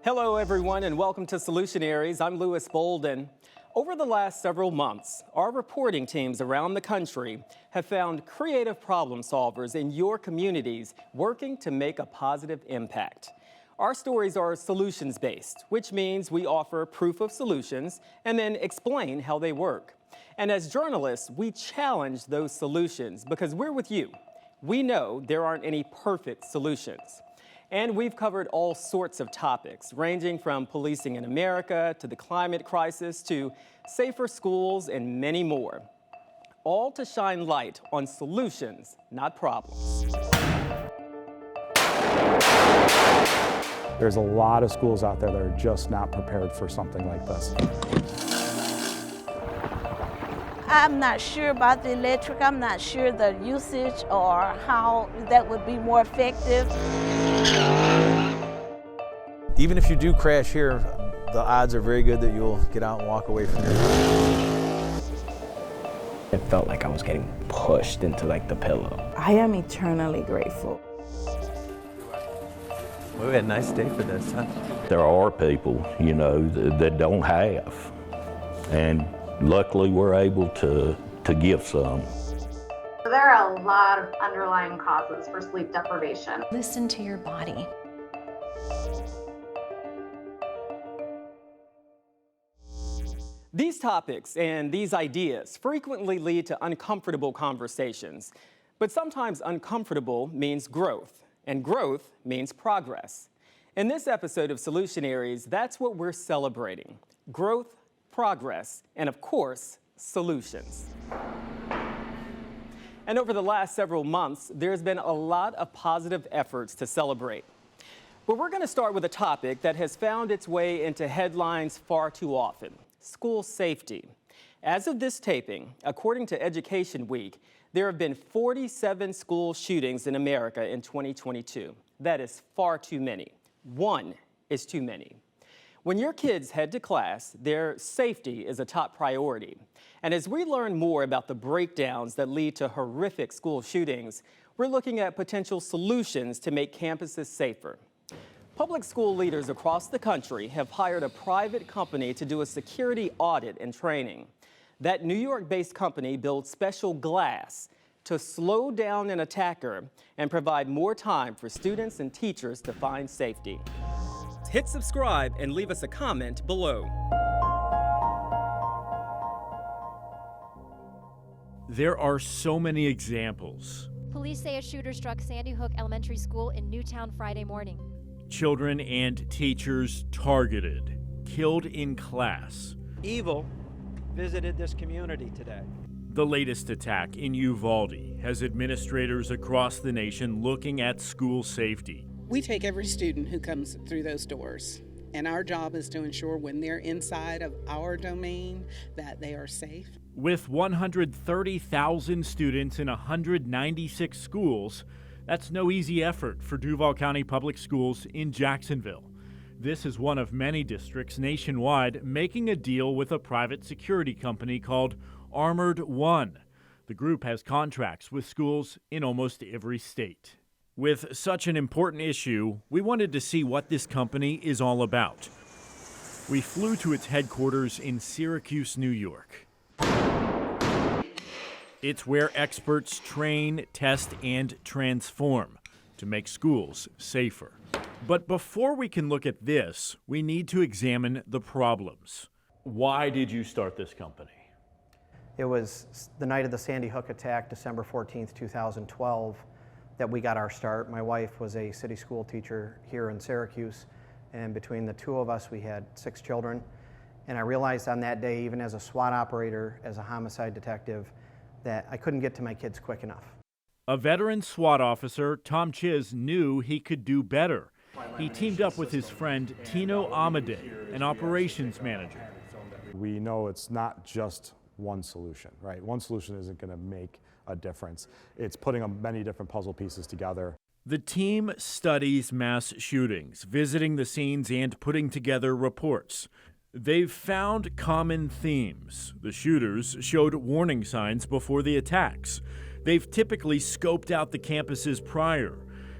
Hello, everyone, and welcome to Solutionaries. I'm Lewis Bolden. Over the last several months, our reporting teams around the country have found creative problem solvers in your communities working to make a positive impact. Our stories are solutions-based, which means we offer proof of solutions and then explain how they work. And as journalists, we challenge those solutions because we're with you. We know there aren't any perfect solutions. And we've covered all sorts of topics, ranging from policing in America to the climate crisis to safer schools and many more, all to shine light on solutions, not problems. There's a lot of schools out there that are just not prepared for something like this. I'm not sure about the electric. I'm not sure the usage or how that would be more effective. Even if you do crash here, the odds are very good that you'll get out and walk away from your car. It felt like I was getting pushed into the pillow. I am eternally grateful. Well, we had a nice day for this, huh? There are people, that don't have. And luckily we're able to give some. There are a lot of underlying causes for sleep deprivation. Listen to your body. These topics and these ideas frequently lead to uncomfortable conversations, but sometimes uncomfortable means growth, and growth means progress. In this episode of Solutionaries, that's what we're celebrating: growth, progress, and of course, solutions. And over the last several months, there's been a lot of positive efforts to celebrate. But we're going to start with a topic that has found its way into headlines far too often: school safety. As of this taping, according to Education Week, there have been 47 school shootings in America in 2022. That is far too many. One is too many. When your kids head to class, their safety is a top priority. And as we learn more about the breakdowns that lead to horrific school shootings, we're looking at potential solutions to make campuses safer. Public school leaders across the country have hired a private company to do a security audit and training. That New York-based company builds special glass to slow down an attacker and provide more time for students and teachers to find safety. Hit subscribe and leave us a comment below. There are so many examples. Police say a shooter struck Sandy Hook Elementary School in Newtown Friday morning. Children and teachers targeted, killed in class. Evil visited this community today. The latest attack in Uvalde has administrators across the nation looking at school safety. We take every student who comes through those doors, and our job is to ensure when they're inside of our domain that they are safe. With 130,000 students in 196 schools, that's no easy effort for Duval County Public Schools in Jacksonville. This is one of many districts nationwide making a deal with a private security company called Armored One. The group has contracts with schools in almost every state. With such an important issue, we wanted to see what this company is all about. We flew to its headquarters in Syracuse, New York. It's where experts train, test, and transform to make schools safer. But before we can look at this, we need to examine the problems. Why did you start this company? It was the night of the Sandy Hook attack, December 14th, 2012, that we got our start. My wife was a city school teacher here in Syracuse, and between the two of us, we had 6 children. And I realized on that day, even as a SWAT operator, as a homicide detective, that I couldn't get to my kids quick enough. A veteran SWAT officer, Tom Chiz, knew he could do better. He teamed up with his friend Tino Amadei, an operations manager. We know it's not just one solution, right? One solution isn't going to make a difference. It's putting many different puzzle pieces together. The team studies mass shootings, visiting the scenes and putting together reports. They've found common themes. The shooters showed warning signs before the attacks. They've typically scoped out the campuses prior.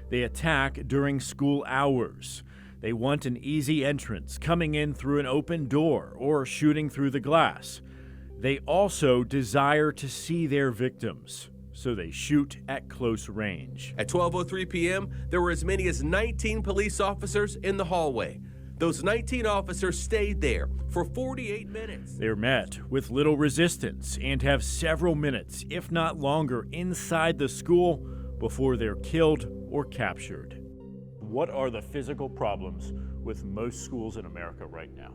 They attack during school hours. They want an easy entrance, coming in through an open door or shooting through the glass. They also desire to see their victims, so they shoot at close range. At 12:03 p.m., there were as many as 19 police officers in the hallway. Those 19 officers stayed there for 48 minutes. They're met with little resistance and have several minutes, if not longer, inside the school before they're killed or captured. What are the physical problems with most schools in America right now?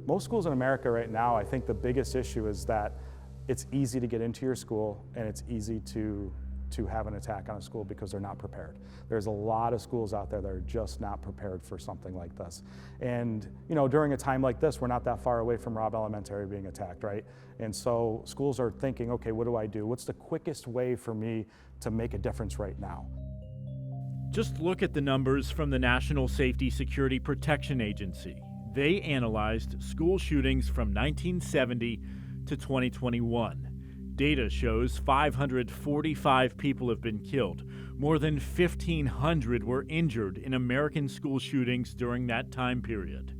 Most schools in America right now, I think the biggest issue is that it's easy to get into your school and it's easy to have an attack on a school because they're not prepared. There's a lot of schools out there that are just not prepared for something like this. And you know, during a time like this, we're not that far away from Robb Elementary being attacked, right? And so schools are thinking, okay, what do I do? What's the quickest way for me to make a difference right now? Just look at the numbers from the National Safety Security Protection Agency. They analyzed school shootings from 1970 to 2021. Data shows 545 people have been killed. More than 1,500 were injured in American school shootings during that time period.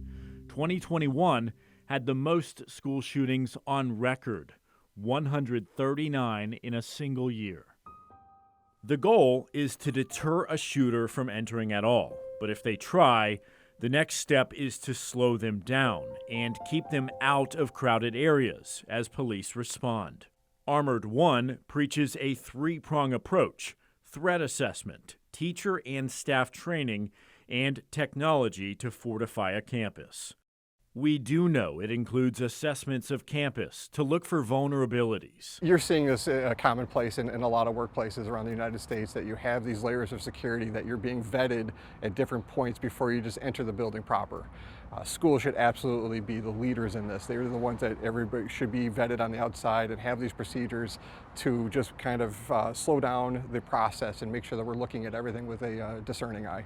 2021 had the most school shootings on record, 139 in a single year. The goal is to deter a shooter from entering at all, but if they try, the next step is to slow them down and keep them out of crowded areas as police respond. Armored One preaches a three-prong approach: threat assessment, teacher and staff training, and technology to fortify a campus. We do know it includes assessments of campus to look for vulnerabilities. You're seeing this commonplace in a lot of workplaces around the United States, that you have these layers of security, that you're being vetted at different points before you just enter the building proper. Schools should absolutely be the leaders in this. They're the ones that everybody should be vetted on the outside and have these procedures to just kind of slow down the process and make sure that we're looking at everything with a discerning eye.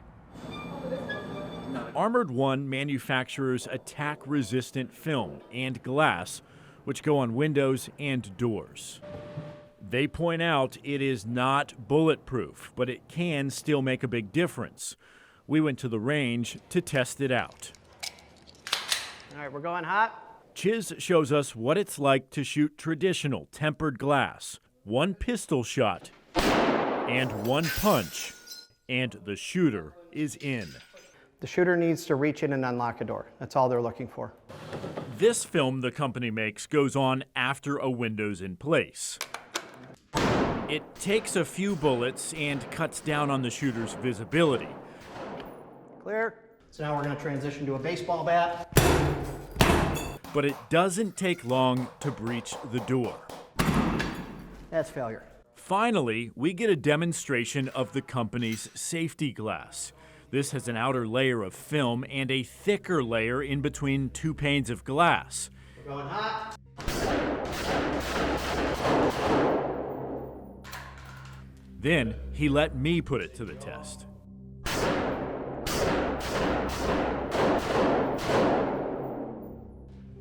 Armored One manufactures attack-resistant film and glass, which go on windows and doors. They point out it is not bulletproof, but it can still make a big difference. We went to the range to test it out. All right, we're going hot. Chiz shows us what it's like to shoot traditional tempered glass. One pistol shot and one punch, and the shooter is in. The shooter needs to reach in and unlock a door. That's all they're looking for. This film the company makes goes on after a window's in place. It takes a few bullets and cuts down on the shooter's visibility. Clear. So now we're going to transition to a baseball bat. But it doesn't take long to breach the door. That's failure. Finally, we get a demonstration of the company's safety glass. This has an outer layer of film and a thicker layer in between two panes of glass. We're going hot. Then he let me put it to the test.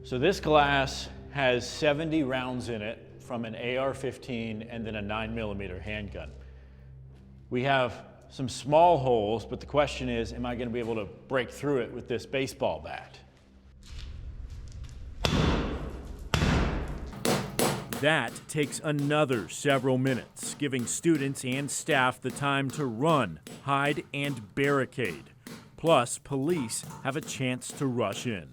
So this glass has 70 rounds in it from an AR-15 and then a 9mm handgun. We have some small holes, but the question is, am I going to be able to break through it with this baseball bat? That takes another several minutes, giving students and staff the time to run, hide, and barricade. Plus, police have a chance to rush in.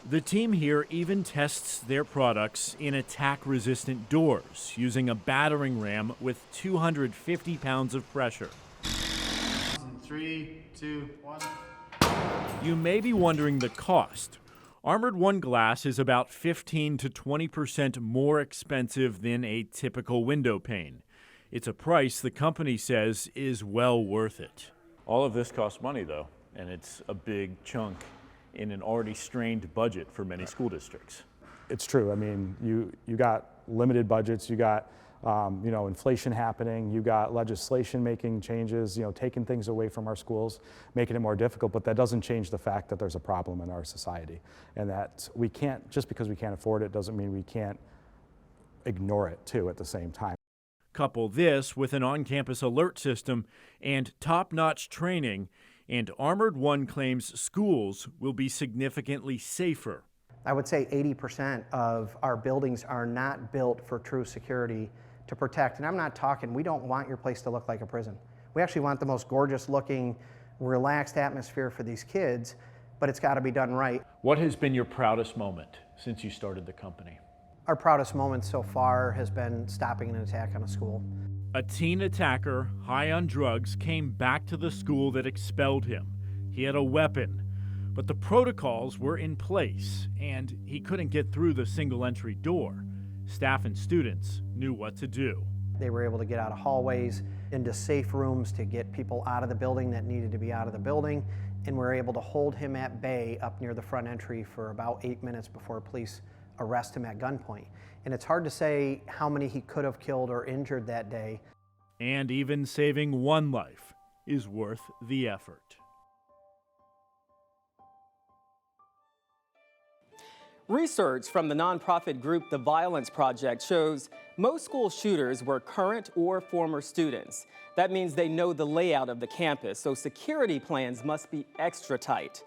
The team here even tests their products in attack-resistant doors, using a battering ram with 250 pounds of pressure. 3, 2, 1. You may be wondering the cost. Armored One glass is about 15 to 20% more expensive than a typical window pane. It's a price the company says is well worth it. All of this costs money, though, and it's a big chunk in an already strained budget for many school districts. It's true. I mean, you got limited budgets, you got inflation happening, you got legislation making changes, taking things away from our schools, making it more difficult, but that doesn't change the fact that there's a problem in our society, and that we can't, just because we can't afford it doesn't mean we can't ignore it too at the same time. Couple this with an on-campus alert system and top-notch training, And Armored One claims schools will be significantly safer. I would say 80% of our buildings are not built for true security to protect. And I'm not talking, we don't want your place to look like a prison. We actually want the most gorgeous looking, relaxed atmosphere for these kids, but it's got to be done right. What has been your proudest moment since you started the company? Our proudest moment so far has been stopping an attack on a school. A teen attacker, high on drugs, came back to the school that expelled him. He had a weapon, but the protocols were in place, and he couldn't get through the single entry door. Staff and students knew what to do. They were able to get out of hallways, into safe rooms to get people out of the building that needed to be out of the building, and we were able to hold him at bay up near the front entry for about 8 minutes before police arrest him at gunpoint. And it's hard to say how many he could have killed or injured that day. And even saving one life is worth the effort. Research from the nonprofit group The Violence Project shows most school shooters were current or former students. That means they know the layout of the campus, so security plans must be extra tight.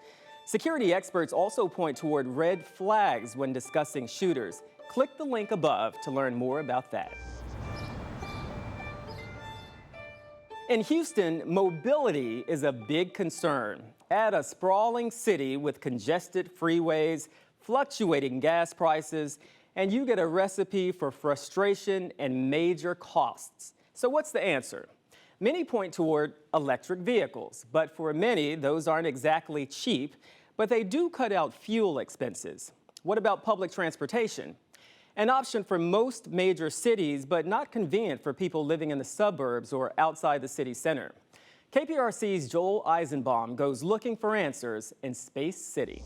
Security experts also point toward red flags when discussing shooters. Click the link above to learn more about that. In Houston, mobility is a big concern. Add a sprawling city with congested freeways, fluctuating gas prices, and you get a recipe for frustration and major costs. So what's the answer? Many point toward electric vehicles, but for many, those aren't exactly cheap, but they do cut out fuel expenses. What about public transportation? An option for most major cities, but not convenient for people living in the suburbs or outside the city center. KPRC's Joel Eisenbaum goes looking for answers in Space City.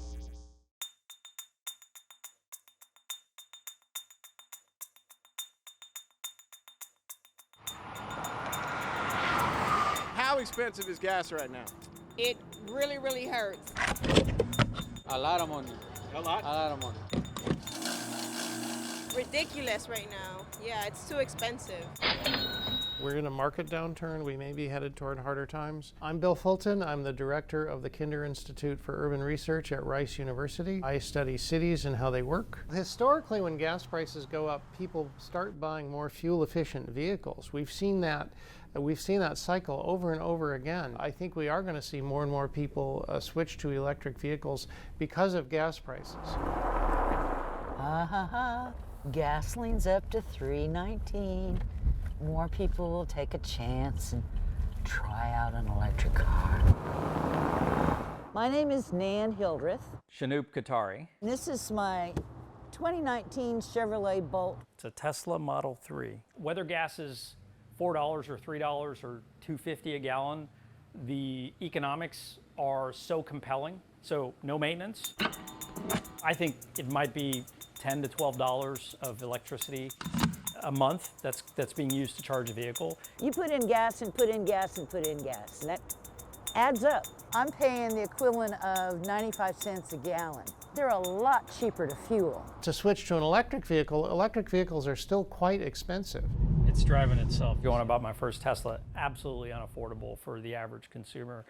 How expensive is gas right now? It really, really hurts. A lot of money. A lot? A lot of money. Ridiculous right now. Yeah, it's too expensive. We're in a market downturn. We may be headed toward harder times. I'm Bill Fulton. I'm the director of the Kinder Institute for Urban Research at Rice University. I study cities and how they work. Historically, when gas prices go up, people start buying more fuel-efficient vehicles. We've seen that cycle over and over again. I think we are going to see more and more people switch to electric vehicles because of gas prices. Gasoline's up to $3.19. More people will take a chance and try out an electric car. My name is Nan Hildreth. Shanoop Qatari. This is my 2019 Chevrolet Bolt. It's a Tesla Model 3. Whether gas is $4 or $3 or $2.50 a gallon, the economics are so compelling. So no maintenance. I think it might be $10 to $12 of electricity a month that's being used to charge a vehicle. You put in gas and put in gas and put in gas, and that adds up. I'm paying the equivalent of 95 cents a gallon. They're a lot cheaper to fuel. To switch to an electric vehicle, electric vehicles are still quite expensive. It's driving itself. Going about my first Tesla, absolutely unaffordable for the average consumer.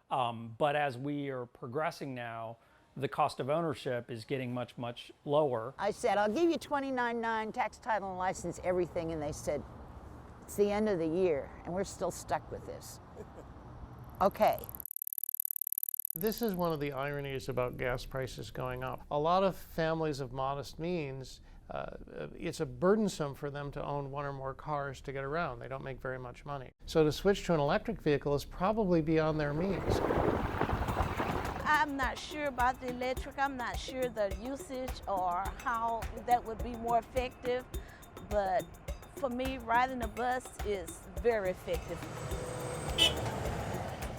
But as we are progressing now, the cost of ownership is getting much, much lower. I said, I'll give you $29.9 tax, title, and license, everything, and they said, it's the end of the year, and we're still stuck with this. Okay. This is one of the ironies about gas prices going up. A lot of families of modest means, it's burdensome for them to own one or more cars to get around. They don't make very much money. So to switch to an electric vehicle is probably beyond their means. I'm not sure about the electric. I'm not sure the usage or how that would be more effective. But for me, riding a bus is very effective.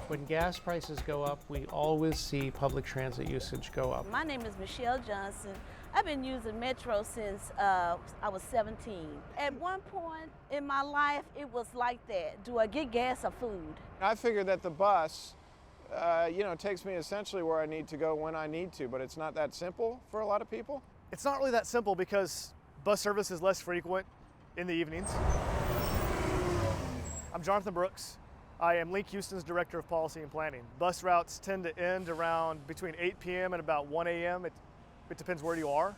When gas prices go up, we always see public transit usage go up. My name is Michelle Johnson. I've been using Metro since I was 17. At one point in my life, it was like that. Do I get gas or food? I figured that the bus takes me essentially where I need to go when I need to, but it's not that simple for a lot of people. It's not really that simple because bus service is less frequent in the evenings. I'm Jonathan Brooks. I am Link Houston's Director of Policy and Planning. Bus routes tend to end around between 8 p.m. and about 1 a.m. It depends where you are.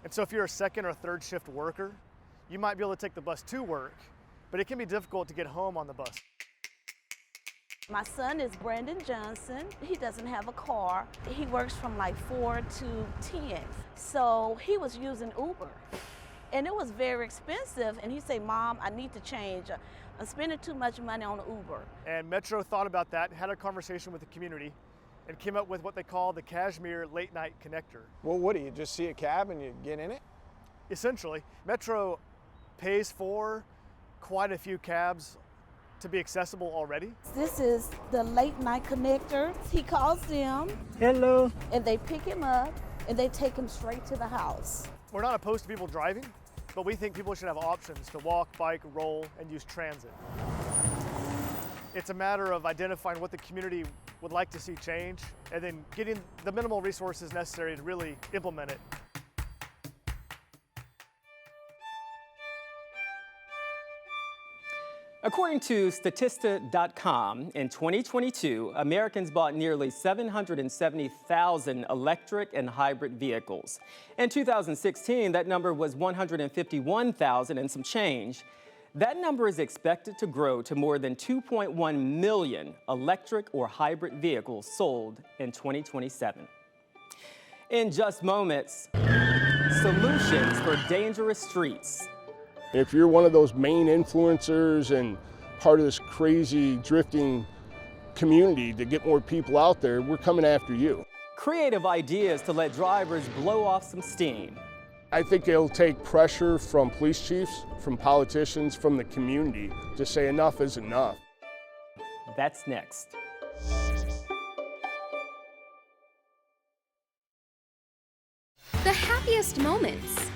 And so if you're a second or third shift worker, you might be able to take the bus to work, but it can be difficult to get home on the bus. My son is Brandon Johnson. He doesn't have a car. He works from like 4 to 10. So he was using Uber. And it was very expensive. And he said, Mom, I need to change. I'm spending too much money on Uber. And Metro thought about that, had a conversation with the community, and came up with what they call the Cashmere Late Night Connector. Well, what do you just see a cab and you get in it? Essentially, Metro pays for quite a few cabs to be accessible already. This is the Late Night Connector. He calls them. Hello. And they pick him up and they take him straight to the house. We're not opposed to people driving, but we think people should have options to walk, bike, roll, and use transit. It's a matter of identifying what the community would like to see change and then getting the minimal resources necessary to really implement it. According to Statista.com, in 2022, Americans bought nearly 770,000 electric and hybrid vehicles. In 2016, that number was 151,000 and some change. That number is expected to grow to more than 2.1 million electric or hybrid vehicles sold in 2027. In just moments, solutions for dangerous streets. If you're one of those main influencers and part of this crazy drifting community to get more people out there, we're coming after you. Creative ideas to let drivers blow off some steam. I think it'll take pressure from police chiefs, from politicians, from the community to say enough is enough. That's next. The happiest moments.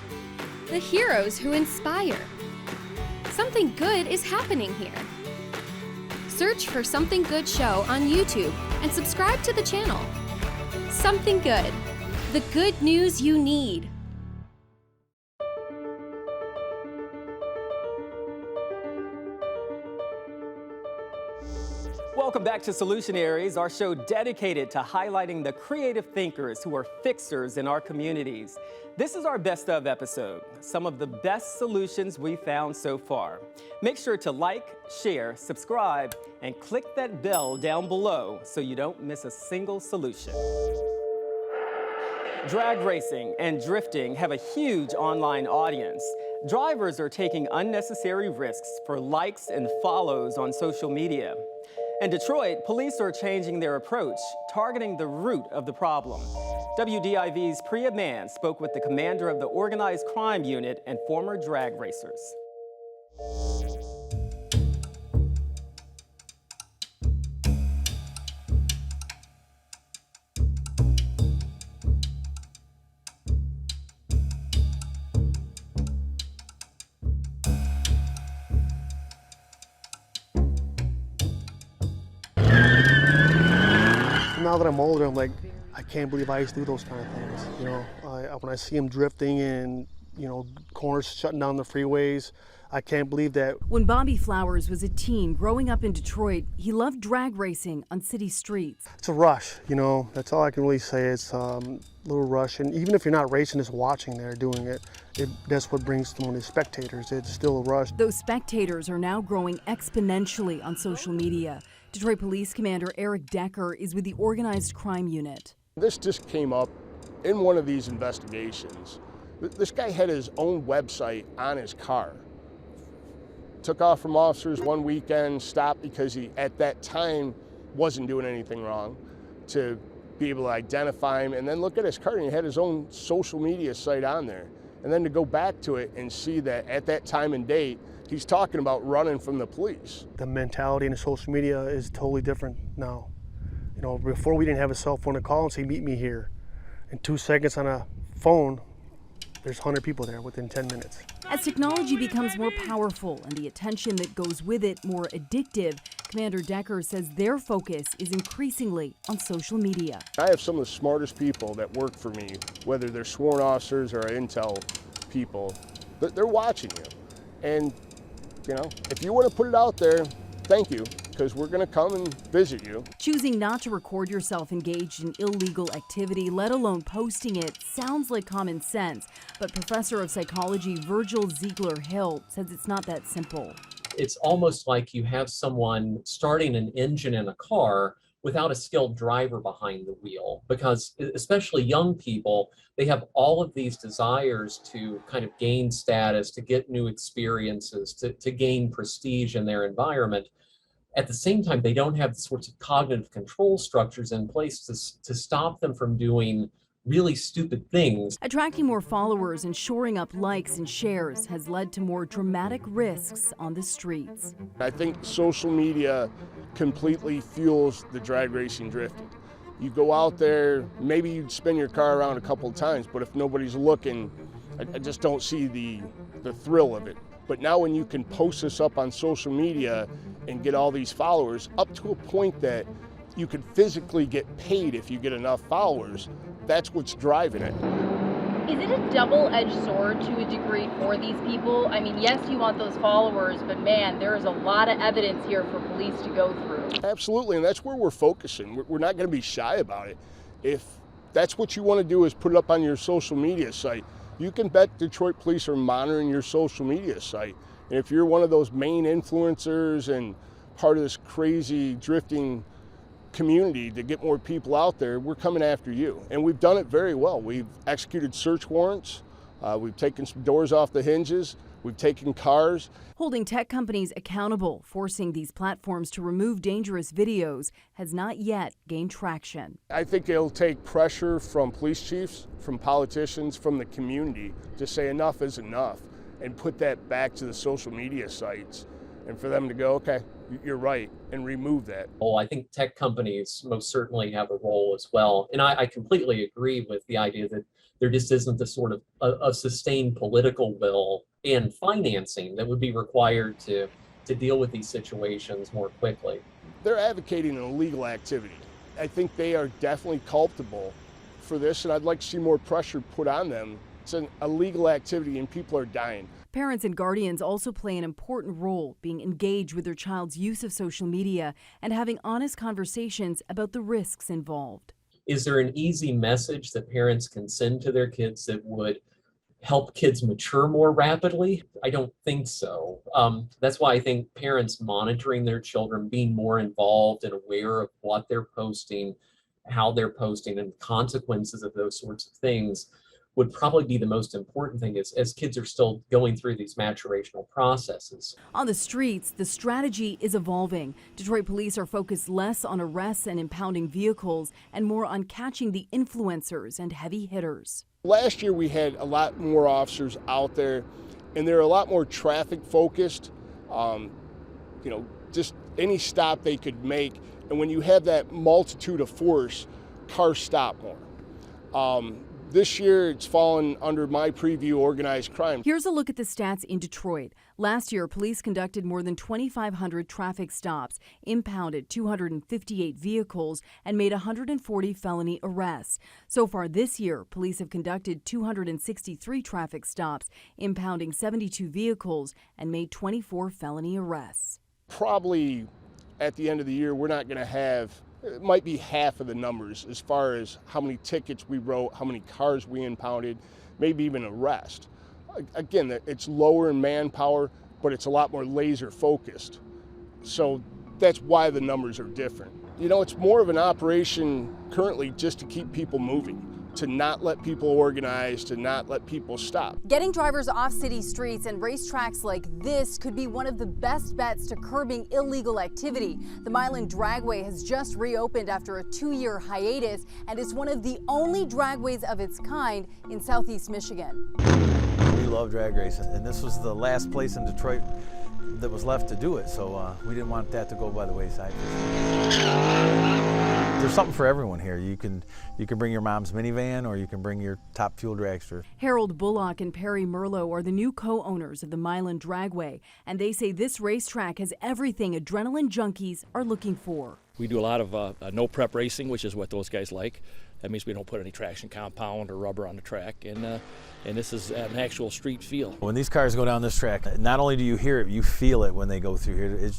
The heroes who inspire. Something good is happening here. Search for Something Good Show on YouTube and subscribe to the channel. Something Good. The good news you need. Welcome back to Solutionaries, our show dedicated to highlighting the creative thinkers who are fixers in our communities. This is our best of episode, some of the best solutions we found so far. Make sure to like, share, subscribe, and click that bell down below so you don't miss a single solution. Drag racing and drifting have a huge online audience. Drivers are taking unnecessary risks for likes and follows on social media. In Detroit, police are changing their approach, targeting the root of the problem. WDIV's Priya Mann spoke with the commander of the organized crime unit and former drag racers. Now that I'm older, I'm like, I can't believe I used to do those kind of things. You know, when I see them drifting and, you know, corners shutting down the freeways, I can't believe that. When Bobby Flowers was a teen growing up in Detroit, he loved drag racing on city streets. It's a rush, you know, that's all I can really say. It's a little rush. And even if you're not racing, just watching there doing it, that's what brings so many spectators. It's still a rush. Those spectators are now growing exponentially on social media. Detroit Police Commander Eric Decker is with the Organized Crime Unit. This just came up in one of these investigations. This guy had his own website on his car. Took off from officers one weekend, stopped because he, at that time, wasn't doing anything wrong, to be able to identify him, and then look at his car, and he had his own social media site on there. And then to go back to it and see that at that time and date, he's talking about running from the police. The mentality in the social media is totally different now. You know, before we didn't have a cell phone to call and say, meet me here. In 2 seconds on a phone, there's 100 people there within 10 minutes. As technology becomes more powerful and the attention that goes with it more addictive, Commander Decker says their focus is increasingly on social media. I have some of the smartest people that work for me, whether they're sworn officers or intel people, they're watching you. And, you know, if you want to put it out there, thank you, because we're going to come and visit you. Choosing not to record yourself engaged in illegal activity, let alone posting it, sounds like common sense. But professor of psychology Virgil Ziegler-Hill says it's not that simple. It's almost like you have someone starting an engine in a car without a skilled driver behind the wheel, because especially young people, they have all of these desires to kind of gain status, to get new experiences, to gain prestige in their environment. At the same time, they don't have the sorts of cognitive control structures in place to stop them from doing really stupid things. Attracting more followers and shoring up likes and shares has led to more dramatic risks on the streets. I think social media completely fuels the drag racing drifting. You go out there, maybe you'd spin your car around a couple of times, but if nobody's looking, I just don't see the thrill of it. But now when you can post this up on social media and get all these followers, up to a point that you could physically get paid if you get enough followers, that's what's driving it. Is it a double-edged sword to a degree for these people? I mean, yes, you want those followers, but man, there is a lot of evidence here for police to go through. Absolutely, and that's where we're focusing. We're not going to be shy about it. If that's what you want to do is put it up on your social media site, you can bet Detroit police are monitoring your social media site. And if you're one of those main influencers and part of this crazy drifting community to get more people out there, we're coming after you. And we've done it very well. We've executed search warrants. We've taken some doors off the hinges. We've taken cars. Holding tech companies accountable, forcing these platforms to remove dangerous videos has not yet gained traction. I think it'll take pressure from police chiefs, from politicians, from the community to say enough is enough and put that back to the social media sites and for them to go, okay, you're right, and remove that. Well, I think tech companies most certainly have a role as well. And I completely agree with the idea that there just isn't the sort of a sustained political will and financing that would be required to deal with these situations more quickly. They're advocating an illegal activity. I think they are definitely culpable for this, and I'd like to see more pressure put on them. It's an illegal activity and people are dying. Parents and guardians also play an important role, being engaged with their child's use of social media and having honest conversations about the risks involved. Is there an easy message that parents can send to their kids that would help kids mature more rapidly? I don't think so. That's why I think parents monitoring their children, being more involved and aware of what they're posting, how they're posting, and the consequences of those sorts of things would probably be the most important thing as kids are still going through these maturational processes. On the streets, the strategy is evolving. Detroit police are focused less on arrests and impounding vehicles and more on catching the influencers and heavy hitters. Last year we had a lot more officers out there and they're a lot more traffic focused, just any stop they could make. And when you have that multitude of force, cars stop more. This year, it's fallen under my preview, organized crime. Here's a look at the stats in Detroit. Last year, police conducted more than 2,500 traffic stops, impounded 258 vehicles, and made 140 felony arrests. So far this year, police have conducted 263 traffic stops, impounding 72 vehicles, and made 24 felony arrests. Probably at the end of the year, we're not going to have, it might be half of the numbers as far as how many tickets we wrote, how many cars we impounded, maybe even arrest. Again, it's lower in manpower, but it's a lot more laser focused. So that's why the numbers are different. It's more of an operation currently just to keep people moving, to not let people organize, to not let people stop. Getting drivers off city streets and racetracks like this could be one of the best bets to curbing illegal activity. The Milan Dragway has just reopened after a 2-year hiatus and is one of the only dragways of its kind in Southeast Michigan. We love drag racing, and this was the last place in Detroit that was left to do it, so we didn't want that to go by the wayside. There's something for everyone here. You can bring your mom's minivan or you can bring your top fuel dragster. Harold Bullock and Perry Merlo are the new co-owners of the Milan Dragway, and they say this racetrack has everything adrenaline junkies are looking for. We do a lot of no-prep racing, which is what those guys like. That means we don't put any traction compound or rubber on the track, and this is an actual street feel. When these cars go down this track, not only do you hear it, you feel it when they go through here.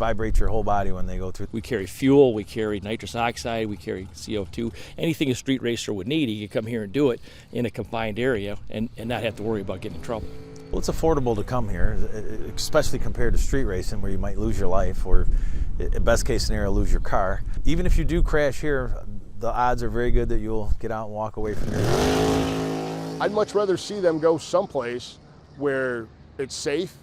vibrates your whole body when they go through. We carry fuel, we carry nitrous oxide, we carry CO2. Anything a street racer would need, he could come here and do it in a confined area and not have to worry about getting in trouble. Well, it's affordable to come here, especially compared to street racing where you might lose your life or, best case scenario, lose your car. Even if you do crash here, the odds are very good that you'll get out and walk away from your car. I'd much rather see them go someplace where it's safe,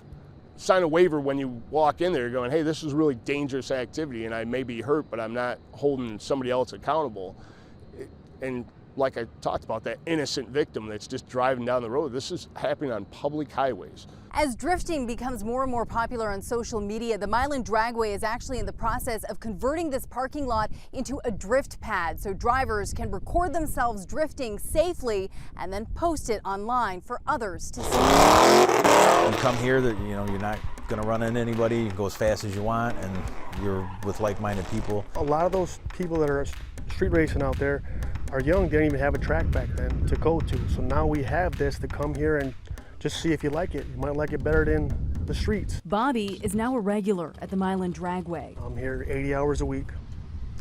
sign a waiver when you walk in there going, hey, this is really dangerous activity and I may be hurt, but I'm not holding somebody else accountable. And like I talked about, that innocent victim that's just driving down the road. This is happening on public highways. As drifting becomes more and more popular on social media, the Milan Dragway is actually in the process of converting this parking lot into a drift pad so drivers can record themselves drifting safely and then post it online for others to see. You come here, that you're not going to run into anybody, you go as fast as you want, and you're with like-minded people. A lot of those people that are street racing out there are young. They didn't even have a track back then to go to. So now we have this to come here and just see if you like it. You might like it better than the streets. Bobby is now a regular at the Milan Dragway. I'm here 80 hours a week.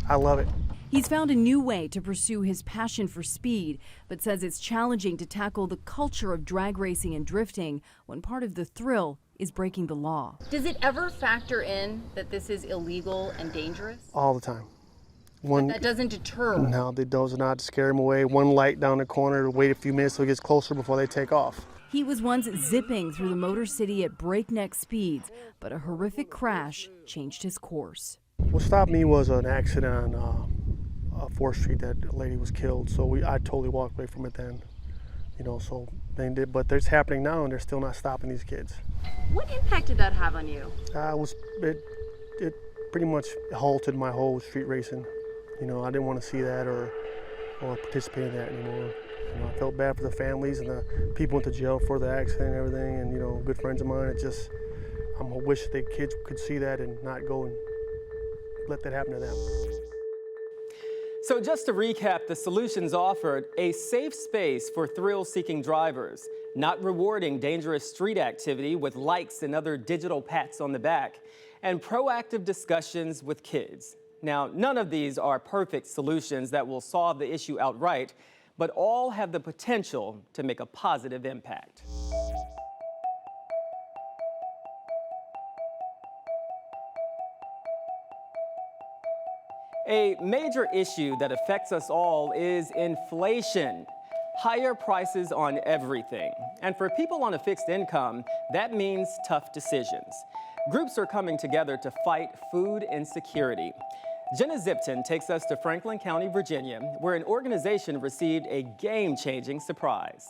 I love it. He's found a new way to pursue his passion for speed, but says it's challenging to tackle the culture of drag racing and drifting when part of the thrill is breaking the law. Does it ever factor in that this is illegal and dangerous? All the time. But that doesn't deter. No, it does not scare him away. One light down the corner, wait a few minutes till it gets closer before they take off. He was once zipping through the Motor City at breakneck speeds, but a horrific crash changed his course. What stopped me was an accident on 4th Street that a lady was killed. So I totally walked away from it then. So they did, but it's happening now and they're still not stopping these kids. What impact did that have on you? It pretty much halted my whole street racing. I didn't want to see that or participate in that anymore. I felt bad for the families and the people went to jail for the accident and everything, and good friends of mine. I wish the kids could see that and not go and let that happen to them. So just to recap, the solutions offered: a safe space for thrill-seeking drivers, not rewarding dangerous street activity with likes and other digital pats on the back, and proactive discussions with kids. Now, none of these are perfect solutions that will solve the issue outright, but all have the potential to make a positive impact. A major issue that affects us all is inflation. Higher prices on everything. And for people on a fixed income, that means tough decisions. Groups are coming together to fight food insecurity. Jenna Zipton takes us to Franklin County, Virginia, where an organization received a game-changing surprise.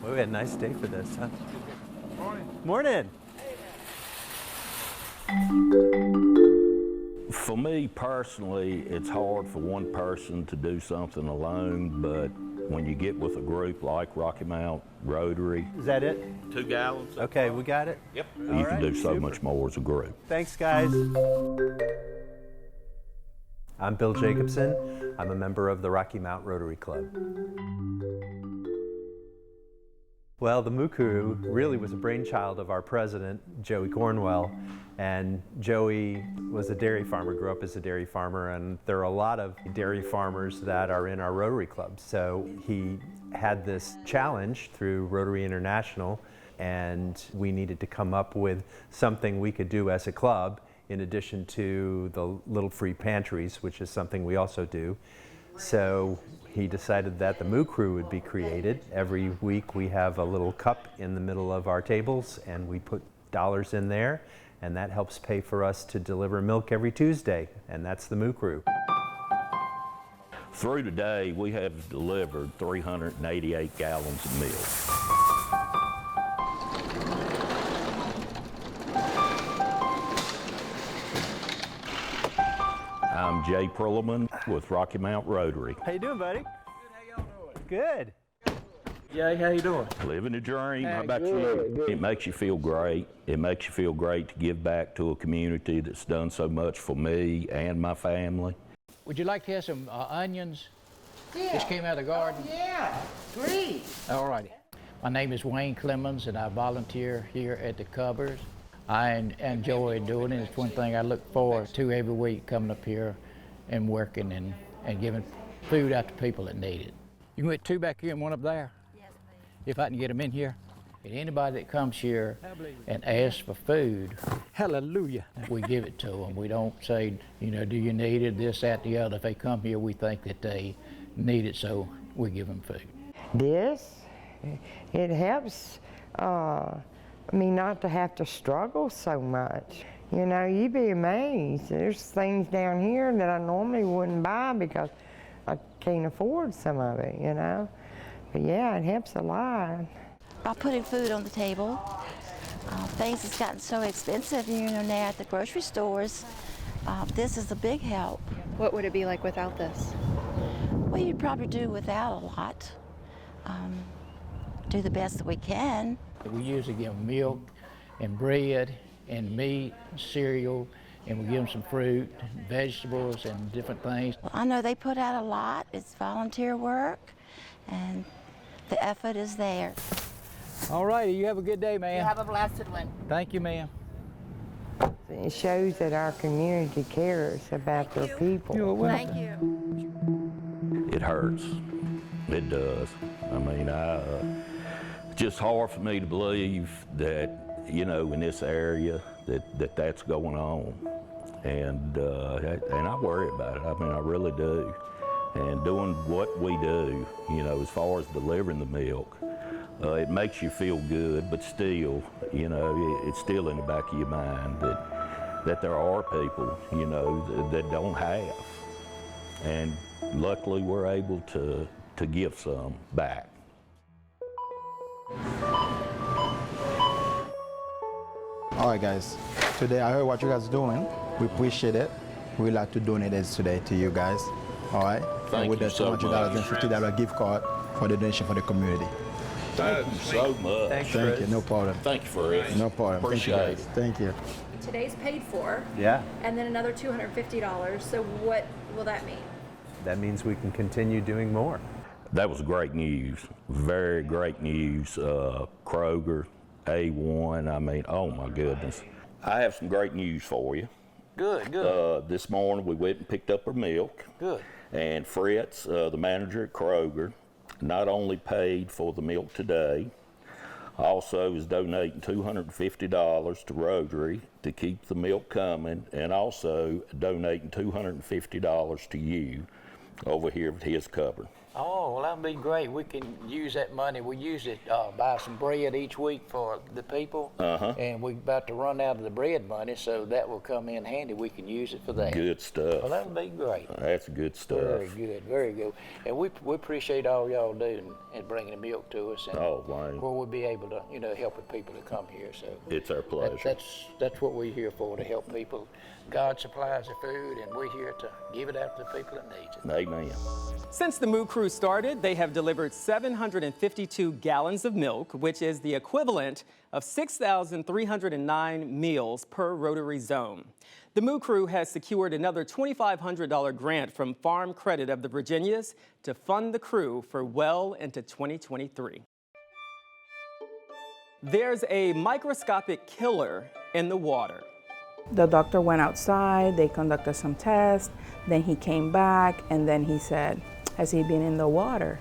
We had a nice day for this, huh? Morning. For me personally, it's hard for one person to do something alone, but when you get with a group like Rocky Mount Rotary. Is that it? 2 gallons. Okay, we got it? Yep. You can do so much more as a group. Thanks, guys. I'm Bill Jacobson. I'm a member of the Rocky Mount Rotary Club. Well, the Moo Crew really was a brainchild of our president, Joey Cornwell. And Joey was a dairy farmer, grew up as a dairy farmer, and there are a lot of dairy farmers that are in our Rotary Club. So he had this challenge through Rotary International, and we needed to come up with something we could do as a club in addition to the little free pantries, which is something we also do. So he decided that the Moo Crew would be created. Every week we have a little cup in the middle of our tables and we put dollars in there, and that helps pay for us to deliver milk every Tuesday, and that's the Moo Crew. Through today, we have delivered 388 gallons of milk. I'm Jay Perlman with Rocky Mount Rotary. How you doing, buddy? Good. How y'all doing? Good. Yeah, how you doing? Living a dream. How Hey, about good, you? It makes you feel great. It makes you feel great to give back to a community that's done so much for me and my family. Would you like to have some onions? Yeah. Just came out of the garden. Yeah, please. All righty. My name is Wayne Clemens, and I volunteer here at the Covers. I enjoy doing it. It's one thing I look forward to every week, coming up here and working and giving food out to people that need it. You can get 2 back here and 1 up there. Yes, please. If I can get them in here. And anybody that comes here and asks for food, hallelujah, we give it to them. We don't say, you know, do you need it, this, that, the other. If they come here, we think that they need it, so we give them food. It helps me not to have to struggle so much. You know, you'd be amazed. There's things down here that I normally wouldn't buy because I can't afford some of it, you know. But yeah, it helps a lot. By putting food on the table, things have gotten so expensive, you know, now at the grocery stores. This is a big help. What would it be like without this? Well, you'd probably do without a lot. Do the best that we can. We usually give them milk and bread and meat, and cereal, and we give them some fruit, vegetables, and different things. Well, I know they put out a lot. It's volunteer work, and the effort is there. All righty, you have a good day, ma'am. You have a blessed one. Thank you, ma'am. It shows that our community cares about their people. You're welcome. Thank you. It hurts. It does. I mean, it's just hard for me to believe that, you know, in this area that's going on. And I worry about it. I mean, I really do. And doing what we do, you know, as far as delivering the milk, it makes you feel good, but still, you know, it's still in the back of your mind that there are people, you know, that don't have. And luckily we're able to give some back. All right, guys. Today I heard what you guys are doing. We appreciate it. We'd like to donate this today to you guys. All right? Thank with you the so $200 and much. $50 gift card for the donation for the community. Thank you so much. Thank you. No problem. Thank you for it. No problem. Appreciate Thank you, guys. Thank you. Today's paid for. Yeah, And then another $250. So what will that mean? that means we can continue doing more. That was great news. Very great news. Kroger, A1. I mean, oh my goodness. I have some great news for you. Good, good. This morning we went and picked up our milk. Good. And Fritz, the manager at Kroger, not only paid for the milk today, also is donating $250 to Rotary to keep the milk coming, and also donating $250 to you over here at his cupboard. Oh, well, that'd be great. We can use that money. We use it, buy some bread each week for the people. And we're about to run out of the bread money, so that will come in handy. We can use it for that. Good stuff. Well, that'll be great. That's good stuff. Very good, very good. And we appreciate all y'all doing and bringing the milk to us. And Oh, Wayne. where we'll be able to, you know, help the people to come here. So It's our pleasure. that's what we're here for, to help people. God supplies the food, and we're here to give it out to the people that need it. Amen. Since the Moo Crew started, they have delivered 752 gallons of milk, which is the equivalent of 6,309 meals per Rotary zone. The Moo Crew has secured another $2,500 grant from Farm Credit of the Virginias to fund the crew for well into 2023. There's a microscopic killer in the water. The doctor went outside, they conducted some tests, then he came back, and then he said, has he been in the water?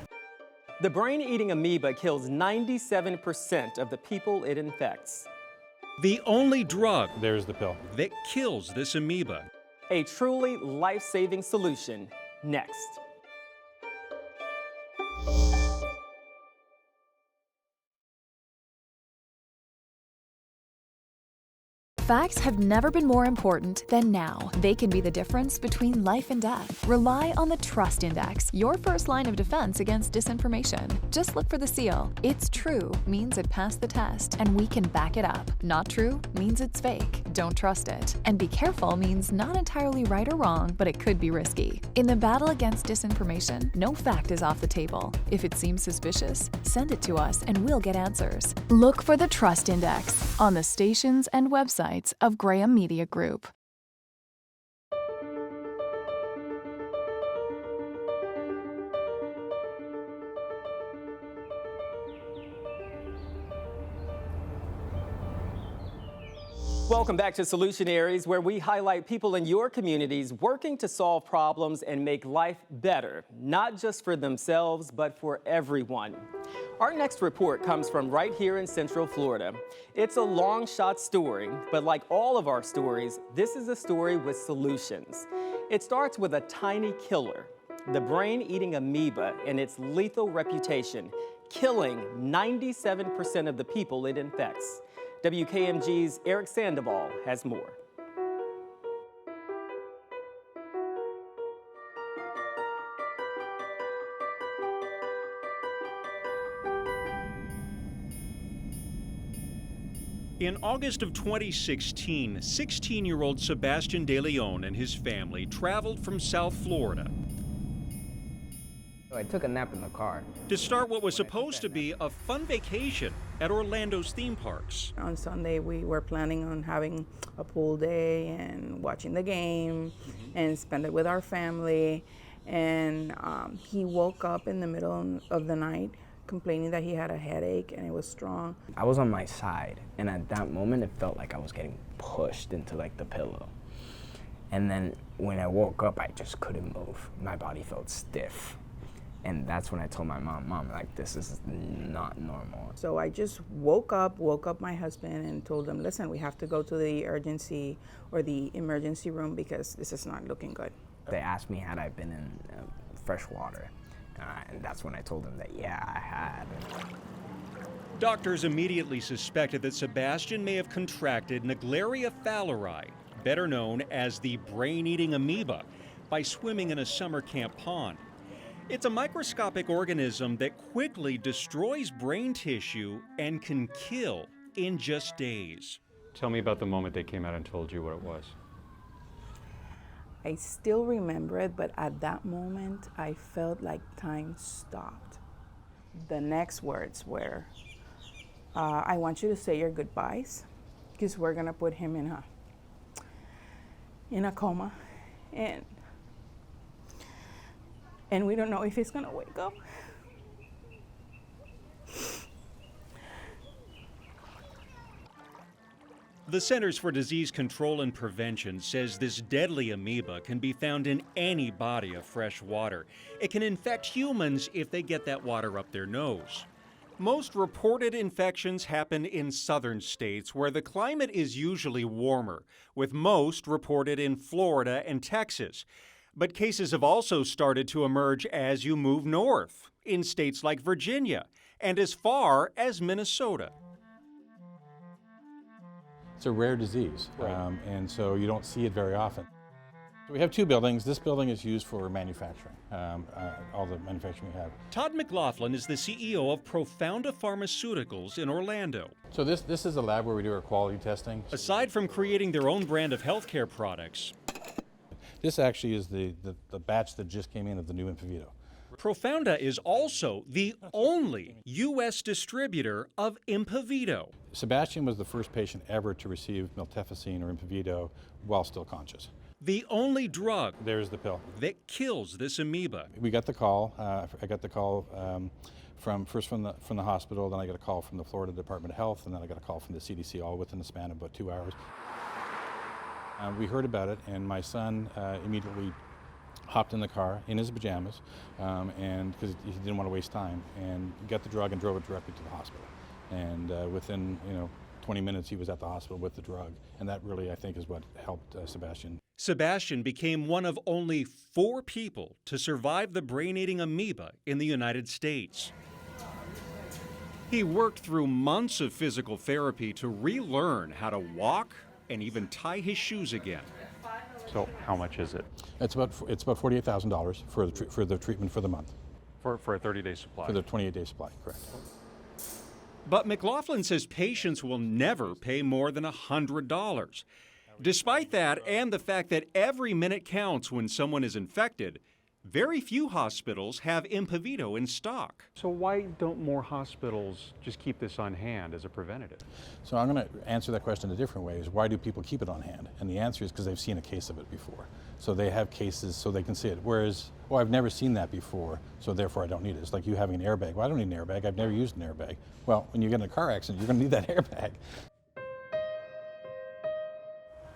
The brain-eating amoeba kills 97% of the people it infects. The only drug, there's the pill, that kills this amoeba. A truly life-saving solution next. Facts have never been more important than now. They can be the difference between life and death. Rely on the Trust Index, your first line of defense against disinformation. Just look for the seal. It's true means it passed the test, and we can back it up. Not true means it's fake. Don't trust it. And be careful means not entirely right or wrong, but it could be risky. In the battle against disinformation, no fact is off the table. If it seems suspicious, send it to us and we'll get answers. Look for the Trust Index on the stations and websites of Graham Media Group. Welcome back to Solutionaries, where we highlight people in your communities working to solve problems and make life better, not just for themselves, but for everyone. Our next report comes from right here in Central Florida. It's a long shot story, but like all of our stories, this is a story with solutions. It starts with a tiny killer, the brain-eating amoeba, and its lethal reputation, killing 97% of the people it infects. WKMG's Eric Sandoval has more. In August of 2016, 16-year-old Sebastian De Leon and his family traveled from South Florida I took a nap in the car to start what was supposed to be a fun vacation at Orlando's theme parks. On Sunday, we were planning on having a pool day and watching the game and spend it with our family. And he woke up in the middle of the night complaining that he had a headache and it was strong. I was on my side, and at that moment, it felt like I was getting pushed into like the pillow. And then when I woke up, I just couldn't move. My body felt stiff. And that's when I told my mom, like, this is not normal. So I just woke up my husband and told him, listen, we have to go to the urgency or the emergency room because this is not looking good. They asked me had I been in fresh water. And that's when I told them that, yeah, I had. Doctors immediately suspected that Sebastian may have contracted Naegleria fowleri, better known as the brain-eating amoeba, by swimming in a summer camp pond. It's a microscopic organism that quickly destroys brain tissue and can kill in just days. Tell me about the moment they came out and told you what it was. I still remember it, but at that moment, I felt like time stopped. The next words were, I want you to say your goodbyes, because we're gonna put him in a coma, and we don't know if he's gonna wake up. The Centers for Disease Control and Prevention says this deadly amoeba can be found in any body of fresh water. It can infect humans if they get that water up their nose. Most reported infections happen in southern states where the climate is usually warmer, with most reported in Florida and Texas. But cases have also started to emerge as you move north, in states like Virginia and as far as Minnesota. It's a rare disease, and so you don't see it very often. So we have two buildings. This building is used for manufacturing, all the manufacturing we have. Todd McLaughlin is the CEO of Profounda Pharmaceuticals in Orlando. So this is a lab where we do our quality testing. Aside from creating their own brand of healthcare products, this actually is the batch that just came in of the new Impovito. Profounda is also the only U.S. distributor of Impovito. Sebastian was the first patient ever to receive miltefosine or Impovito while still conscious. The only drug, there's the pill, that kills this amoeba. We got the call. I got the call from the hospital, then I got a call from the Florida Department of Health, and then I got a call from the CDC, all within the span of about 2 hours. We heard about it, and my son immediately hopped in the car in his pajamas, and because he didn't want to waste time, and got the drug and drove it directly to the hospital. And within 20 minutes, he was at the hospital with the drug, and that really, I think, is what helped Sebastian. Sebastian became one of only 4 people to survive the brain-eating amoeba in the United States. He worked through months of physical therapy to relearn how to walk and even tie his shoes again. So how much is it? It's about $48,000 for the treatment for the month. For a 30-day supply? For the 28-day supply, correct. But McLaughlin says patients will never pay more than $100. Despite that, and the fact that every minute counts when someone is infected, very few hospitals have Impavito in stock. So why don't more hospitals just keep this on hand as a preventative? So I'm going to answer that question a different way, is why do people keep it on hand? And the answer is because they've seen a case of it before. So they have cases so they can see it. Whereas, oh, I've never seen that before, so therefore I don't need it. It's like you having an airbag. Well, I don't need an airbag. I've never used an airbag. Well, when you get in a car accident, you're going to need that airbag.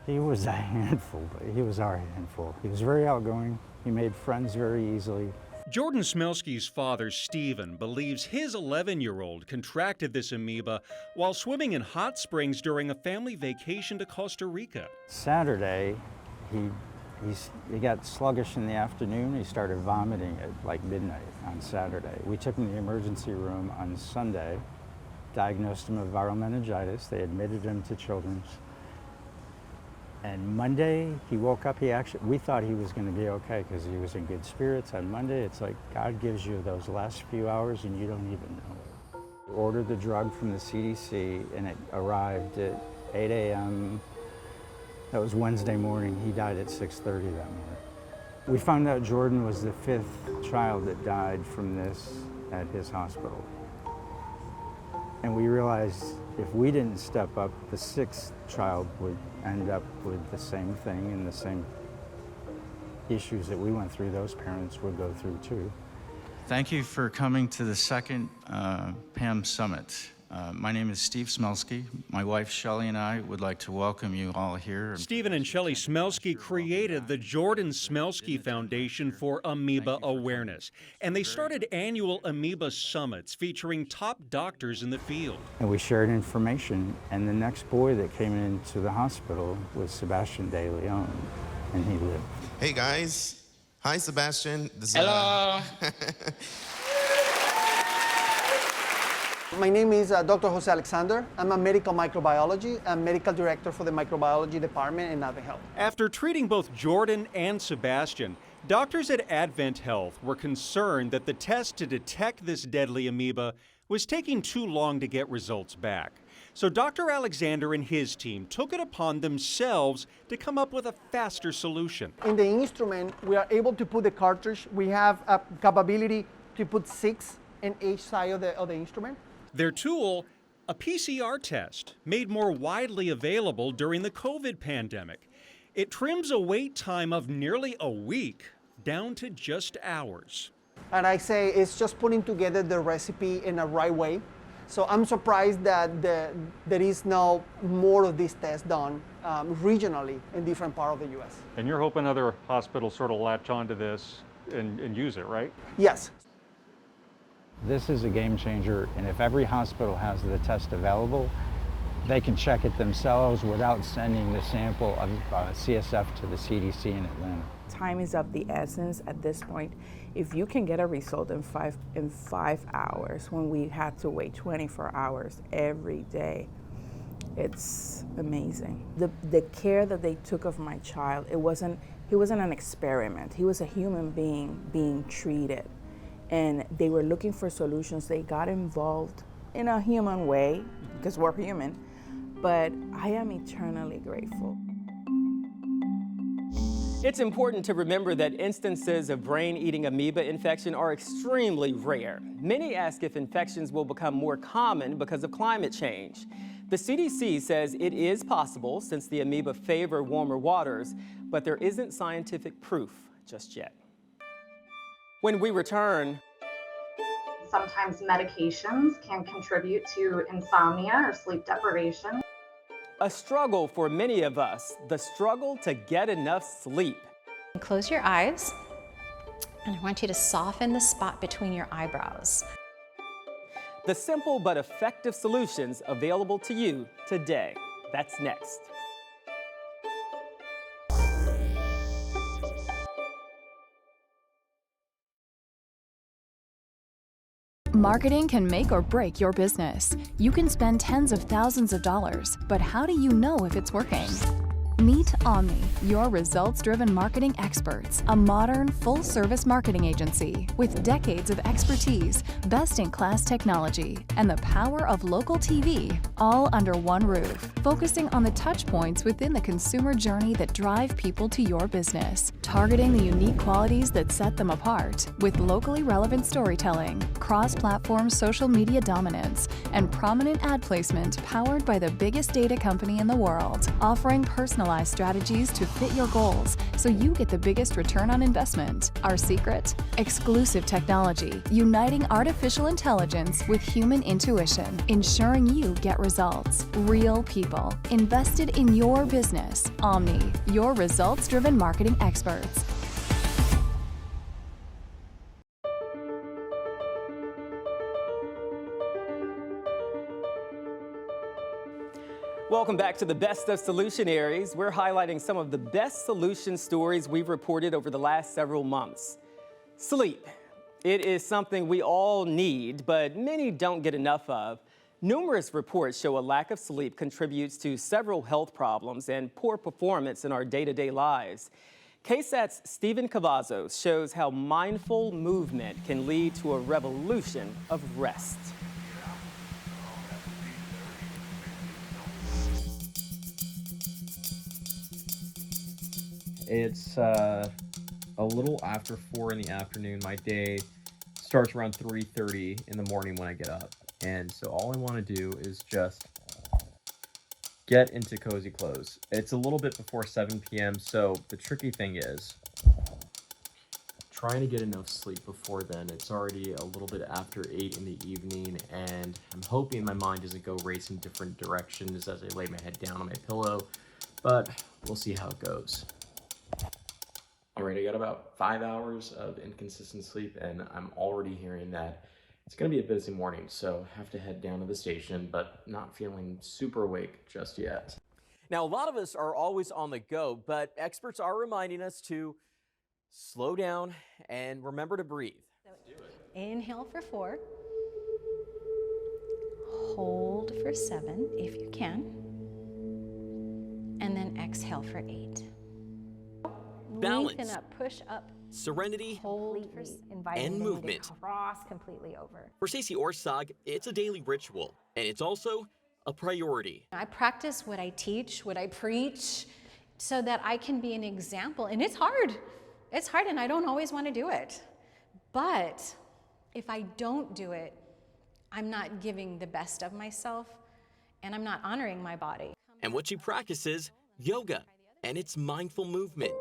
He was a handful, but he was our handful. He was very outgoing. He made friends very easily. Jordan Smelsky's father, Stephen, believes his 11-year-old contracted this amoeba while swimming in hot springs during a family vacation to Costa Rica. Saturday, he got sluggish in the afternoon. He started vomiting at like midnight on Saturday. We took him to the emergency room on Sunday, diagnosed him with viral meningitis. They admitted him to Children's. And Monday, he woke up, we thought he was going to be okay because he was in good spirits. On Monday, it's like God gives you those last few hours and you don't even know. We ordered the drug from the CDC and it arrived at 8 a.m. That was Wednesday morning. He died at 6:30 that morning. We found out Jordan was the 5th child that died from this at his hospital. And we realized if we didn't step up, the 6th child would end up with the same thing and the same issues that we went through, those parents would go through too. Thank you for coming to the second PAM Summit. My name is Steve Smelsky. My wife Shelley and I would like to welcome you all here. Stephen and Shelley Smelsky created the Jordan Smelsky Foundation for Amoeba Awareness, and they started annual amoeba summits featuring top doctors in the field. And we shared information, and the next boy that came into the hospital was Sebastian De Leon, and he lived. Hey guys. Hi Sebastian. Hello. My name is Dr. Jose Alexander. I'm a medical microbiology and medical director for the microbiology department in Advent Health. After treating both Jordan and Sebastian, doctors at Advent Health were concerned that the test to detect this deadly amoeba was taking too long to get results back. So Dr. Alexander and his team took it upon themselves to come up with a faster solution. In the instrument, we are able to put the cartridge. We have a capability to put 6 in each side of the instrument. Their tool, a PCR test, made more widely available during the COVID pandemic. It trims a wait time of nearly a week down to just hours. And I say it's just putting together the recipe in a right way. So I'm surprised that there is no more of these tests done regionally in different parts of the U.S. And you're hoping other hospitals sort of latch onto this and use it, right? Yes. This is a game changer, and if every hospital has the test available, they can check it themselves without sending the sample of CSF to the CDC in Atlanta. Time is of the essence at this point. If you can get a result in five hours when we had to wait 24 hours every day, it's amazing. The care that they took of my child, he wasn't an experiment. He was a human being being treated. And they were looking for solutions. They got involved in a human way, because we're human, but I am eternally grateful. It's important to remember that instances of brain-eating amoeba infection are extremely rare. Many ask if infections will become more common because of climate change. The CDC says it is possible since the amoeba favor warmer waters, but there isn't scientific proof just yet. When we return, sometimes medications can contribute to insomnia or sleep deprivation. a struggle for many of us, the struggle to get enough sleep. Close your eyes, and I want you to soften the spot between your eyebrows. The simple but effective solutions available to you today. That's next. Marketing can make or break your business. You can spend tens of thousands of dollars, but how do you know if it's working? Meet Omni, your results-driven marketing experts, a modern, full-service marketing agency with decades of expertise, best-in-class technology, and the power of local TV, all under one roof, focusing on the touch points within the consumer journey that drive people to your business, targeting the unique qualities that set them apart with locally relevant storytelling, cross-platform social media dominance, and prominent ad placement powered by the biggest data company in the world, offering personalized strategies to fit your goals so you get the biggest return on investment. Our secret? Exclusive technology, uniting artificial intelligence with human intuition, ensuring you get results. Real people, invested in your business. Omni, your results-driven marketing experts. Welcome back to the Best of Solutionaries. We're highlighting some of the best solution stories we've reported over the last several months. Sleep. It is something we all need, but many don't get enough of. Numerous reports show a lack of sleep contributes to several health problems and poor performance in our day-to-day lives. KSAT's Stephen Cavazos shows how mindful movement can lead to a revolution of rest. It's a little after 4 in the afternoon. My day starts around 3:30 in the morning when I get up. And so all I want to do is just get into cozy clothes. It's a little bit before 7 p.m. So the tricky thing is trying to get enough sleep before then. It's already a little bit after 8 in the evening, and I'm hoping my mind doesn't go racing different directions as I lay my head down on my pillow, but we'll see how it goes. All right, I got about 5 hours of inconsistent sleep, and I'm already hearing that it's going to be a busy morning, so I have to head down to the station, but not feeling super awake just yet. Now, a lot of us are always on the go, but experts are reminding us to slow down and remember to breathe. Inhale for 4. Hold for 7 if you can. And then exhale for 8. Balance. Lengthen up, push up. Serenity Hold for and movement. Cross completely over. For Stacey Orsog, it's a daily ritual, and it's also a priority. I practice what I teach, what I preach, so that I can be an example. And it's hard. It's hard, and I don't always want to do it. But if I don't do it, I'm not giving the best of myself, and I'm not honoring my body. And what she practices, yoga, and it's mindful movement.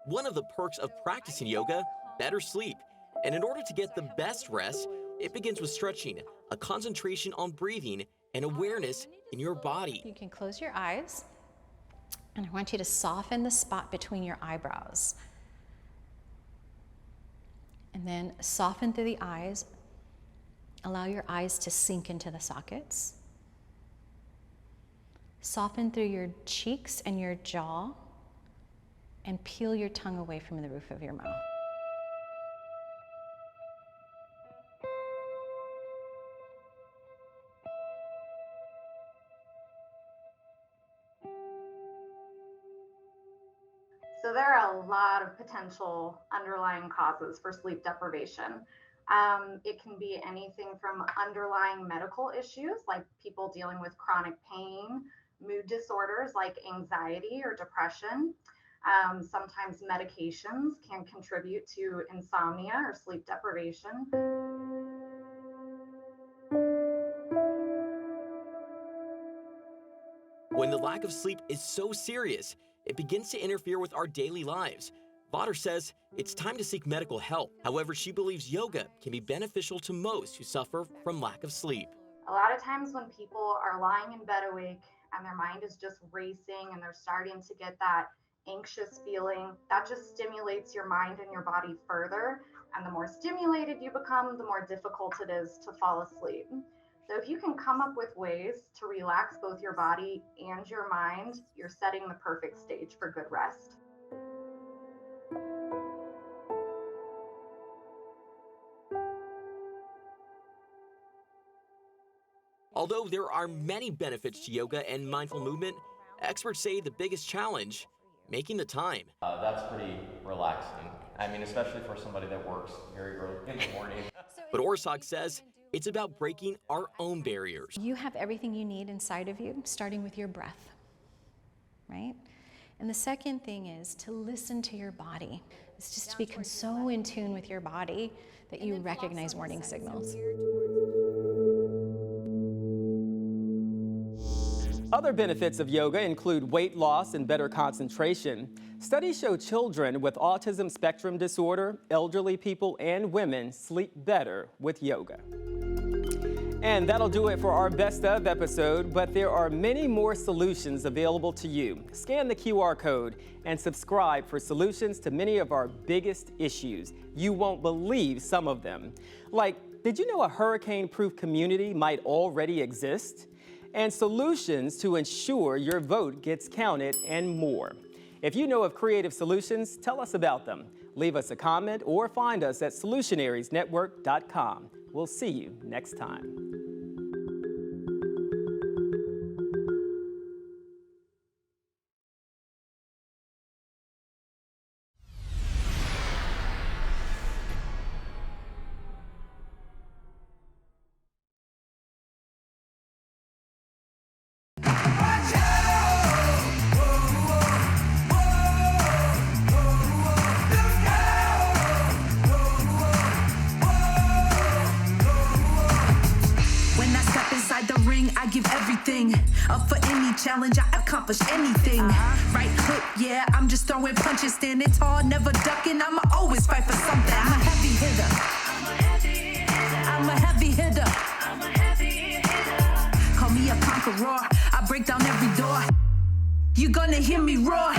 One of the perks of practicing yoga, better sleep. And in order to get the best rest, it begins with stretching, a concentration on breathing, and awareness in your body. You can close your eyes, and I want you to soften the spot between your eyebrows. And then soften through the eyes. Allow your eyes to sink into the sockets. Soften through your cheeks and your jaw, and peel your tongue away from the roof of your mouth. So there are a lot of potential underlying causes for sleep deprivation. It can be anything from underlying medical issues like people dealing with chronic pain, mood disorders like anxiety or depression. Sometimes medications can contribute to insomnia or sleep deprivation. When the lack of sleep is so serious, it begins to interfere with our daily lives. Vodder says it's time to seek medical help. However, she believes yoga can be beneficial to most who suffer from lack of sleep. A lot of times when people are lying in bed awake and their mind is just racing and they're starting to get that anxious feeling, that just stimulates your mind and your body further. And the more stimulated you become, the more difficult it is to fall asleep. So if you can come up with ways to relax both your body and your mind, you're setting the perfect stage for good rest. Although there are many benefits to yoga and mindful movement, experts say the biggest challenge, making the time. That's pretty relaxing. I mean, especially for somebody that works very early in the morning. But Orsog says it's about breaking our own barriers. You have everything you need inside of you, starting with your breath, right? And the second thing is to listen to your body. It's just to become so in tune with your body that you recognize warning signals. Other benefits of yoga include weight loss and better concentration. Studies show children with autism spectrum disorder, elderly people, and women sleep better with yoga. And that'll do it for our Best Of episode, but there are many more solutions available to you. Scan the QR code and subscribe for solutions to many of our biggest issues. You won't believe some of them. Like, did you know a hurricane-proof community might already exist? And solutions to ensure your vote gets counted, and more. If you know of creative solutions, tell us about them. Leave us a comment or find us at Solutionariesnetwork.com. We'll see you next time. I give everything up for any challenge. I accomplish anything. Right hook, yeah, I'm just throwing punches, standing tall, never ducking. I'ma always fight for something. I'm a heavy hitter. I'm a heavy hitter. Call me a conqueror. I break down every door. You're gonna hear me roar.